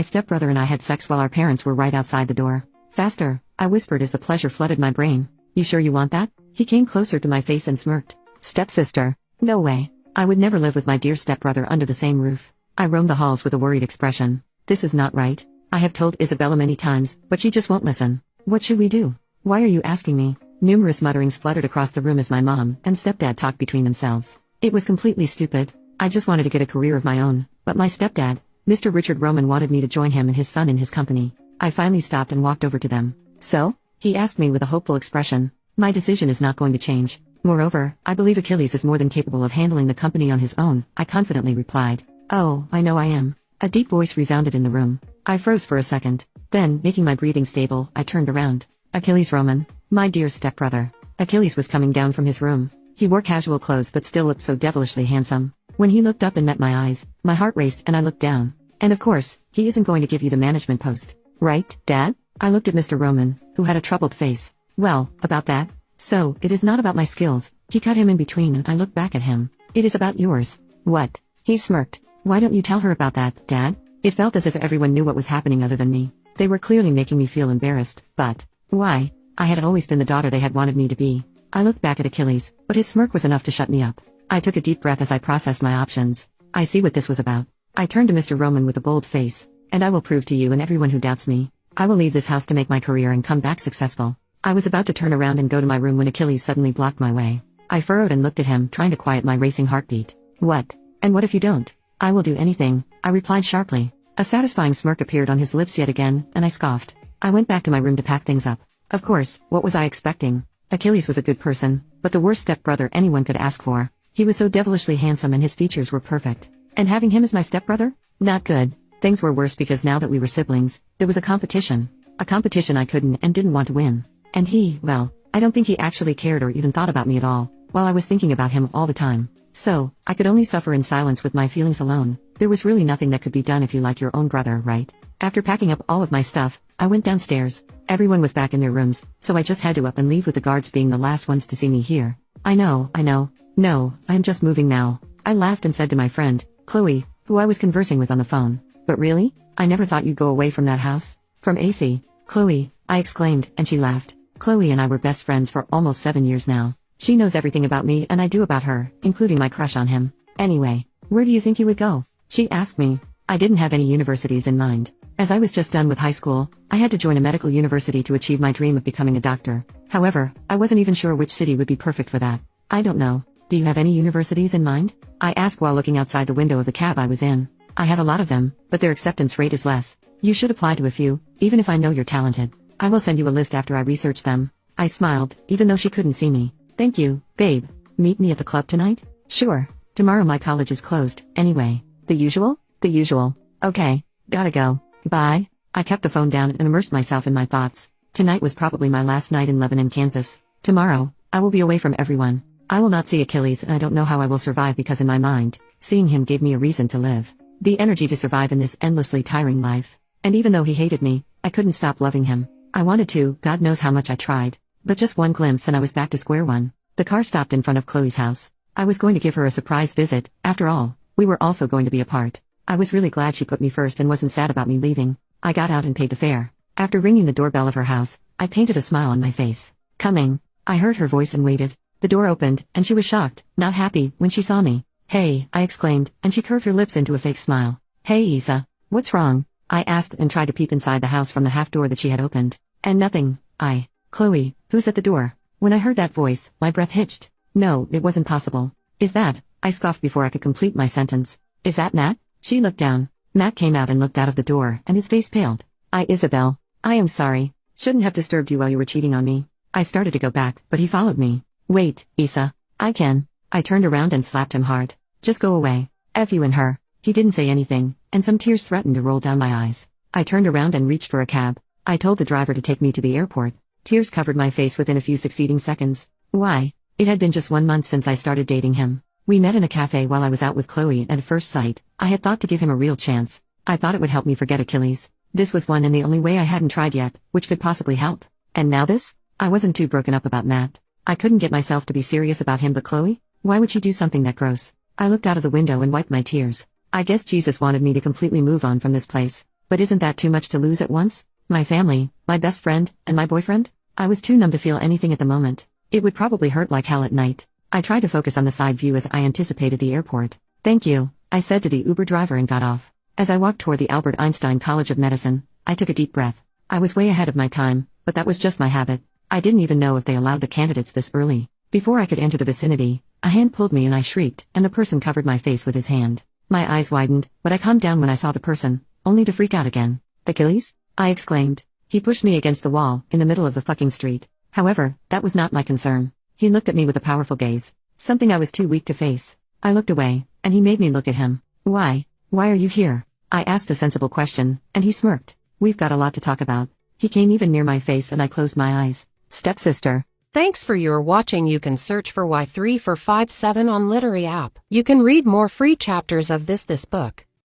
My stepbrother and I had sex while our parents were right outside the door. Faster, I whispered as the pleasure flooded my brain. You sure you want that? He came closer to my face and smirked. Stepsister? No way. I would never live with my dear stepbrother under the same roof. I roamed the halls with a worried expression. This is not right. I have told Isabella many times, but she just won't listen. What should we do? Why are you asking me? Numerous mutterings fluttered across the room as my mom and stepdad talked between themselves. It was completely stupid. I just wanted to get a career of my own, but my stepdad, Mr. Richard Roman, wanted me to join him and his son in his company. I finally stopped and walked over to them. So? He asked me with a hopeful expression. My decision is not going to change. Moreover, I believe Achilles is more than capable of handling the company on his own, I confidently replied. Oh, I know I am. A deep voice resounded in the room. I froze for a second. Then, making my breathing stable, I turned around. Achilles Roman, my dear stepbrother. Achilles was coming down from his room. He wore casual clothes but still looked so devilishly handsome. When he looked up and met my eyes, my heart raced and I looked down. And of course, he isn't going to give you the management post. Right, Dad? I looked at Mr. Roman, who had a troubled face. Well, about that. So, it is not about my skills. He cut him in between and I looked back at him. It is about yours. What? He smirked. Why don't you tell her about that, Dad? It felt as if everyone knew what was happening other than me. They were clearly making me feel embarrassed, but why? I had always been the daughter they had wanted me to be. I looked back at Achilles, but his smirk was enough to shut me up. I took a deep breath as I processed my options. I see what this was about. I turned to Mr. Roman with a bold face. And I will prove to you and everyone who doubts me. I will leave this house to make my career and come back successful. I was about to turn around and go to my room when Achilles suddenly blocked my way. I furrowed and looked at him, trying to quiet my racing heartbeat. What? And what if you don't? I will do anything, I replied sharply. A satisfying smirk appeared on his lips yet again, and I scoffed. I went back to my room to pack things up. Of course, what was I expecting? Achilles was a good person, but the worst stepbrother anyone could ask for. He was so devilishly handsome and his features were perfect. And having him as my stepbrother? Not good. Things were worse because now that we were siblings, there was a competition. A competition I couldn't and didn't want to win. And he, well, I don't think he actually cared or even thought about me at all, while I was thinking about him all the time. So, I could only suffer in silence with my feelings alone. There was really nothing that could be done if you like your own brother, right? After packing up all of my stuff, I went downstairs. Everyone was back in their rooms, so I just had to up and leave with the guards being the last ones to see me here. I know. No, I am just moving now. I laughed and said to my friend, Chloe, who I was conversing with on the phone. But really? I never thought you'd go away from that house. From AC. Chloe, I exclaimed, and she laughed. Chloe and I were best friends for almost 7 years now. She knows everything about me and I do about her, including my crush on him. Anyway, where do you think you would go? She asked me. I didn't have any universities in mind. As I was just done with high school, I had to join a medical university to achieve my dream of becoming a doctor. However, I wasn't even sure which city would be perfect for that. I don't know. Do you have any universities in mind? I asked while looking outside the window of the cab I was in. I have a lot of them, but their acceptance rate is less. You should apply to a few, even if I know you're talented. I will send you a list after I research them. I smiled, even though she couldn't see me. Thank you, babe. Meet me at the club tonight? Sure. Tomorrow my college is closed, anyway. The usual? The usual. Okay. Gotta go. Bye. I kept the phone down and immersed myself in my thoughts. Tonight was probably my last night in Lebanon, Kansas. Tomorrow, I will be away from everyone. I will not see Achilles and I don't know how I will survive because in my mind, seeing him gave me a reason to live. The energy to survive in this endlessly tiring life. And even though he hated me, I couldn't stop loving him. I wanted to, God knows how much I tried. But just one glimpse and I was back to square one. The car stopped in front of Chloe's house. I was going to give her a surprise visit. After all, we were also going to be apart. I was really glad she put me first and wasn't sad about me leaving. I got out and paid the fare. After ringing the doorbell of her house, I painted a smile on my face. Coming. I heard her voice and waited. The door opened, and she was shocked, not happy, when she saw me. Hey, I exclaimed, and she curved her lips into a fake smile. Hey Isa, what's wrong? I asked and tried to peep inside the house from the half door that she had opened. And nothing. Chloe, who's at the door? When I heard that voice, my breath hitched. No, it wasn't possible. Is that? I scoffed before I could complete my sentence. Is that Matt? She looked down. Matt came out and looked out of the door, and his face paled. Isabel. I am sorry. Shouldn't have disturbed you while you were cheating on me. I started to go back, but he followed me. Wait, Isa. I can. I turned around and slapped him hard. Just go away. F you and her. He didn't say anything, and some tears threatened to roll down my eyes. I turned around and reached for a cab. I told the driver to take me to the airport. Tears covered my face within a few succeeding seconds. Why? It had been just 1 month since I started dating him. We met in a cafe while I was out with Chloe, and at first sight, I had thought to give him a real chance. I thought it would help me forget Achilles. This was one and the only way I hadn't tried yet, which could possibly help. And now this? I wasn't too broken up about Matt. I couldn't get myself to be serious about him, but Chloe? Why would she do something that gross? I looked out of the window and wiped my tears. I guess Jesus wanted me to completely move on from this place. But isn't that too much to lose at once? My family, my best friend, and my boyfriend? I was too numb to feel anything at the moment. It would probably hurt like hell at night. I tried to focus on the side view as I anticipated the airport. Thank you, I said to the Uber driver and got off. As I walked toward the Albert Einstein College of Medicine, I took a deep breath. I was way ahead of my time, but that was just my habit. I didn't even know if they allowed the candidates this early. Before I could enter the vicinity, a hand pulled me and I shrieked, and the person covered my face with his hand. My eyes widened, but I calmed down when I saw the person, only to freak out again. Achilles? I exclaimed. He pushed me against the wall, in the middle of the fucking street. However, that was not my concern. He looked at me with a powerful gaze. Something I was too weak to face. I looked away, and he made me look at him. Why? Why are you here? I asked a sensible question, and he smirked. We've got a lot to talk about. He came even near my face and I closed my eyes. Stepsister. Thanks for your watching. You can search for Y3457 on Literary app. You can read more free chapters of this book.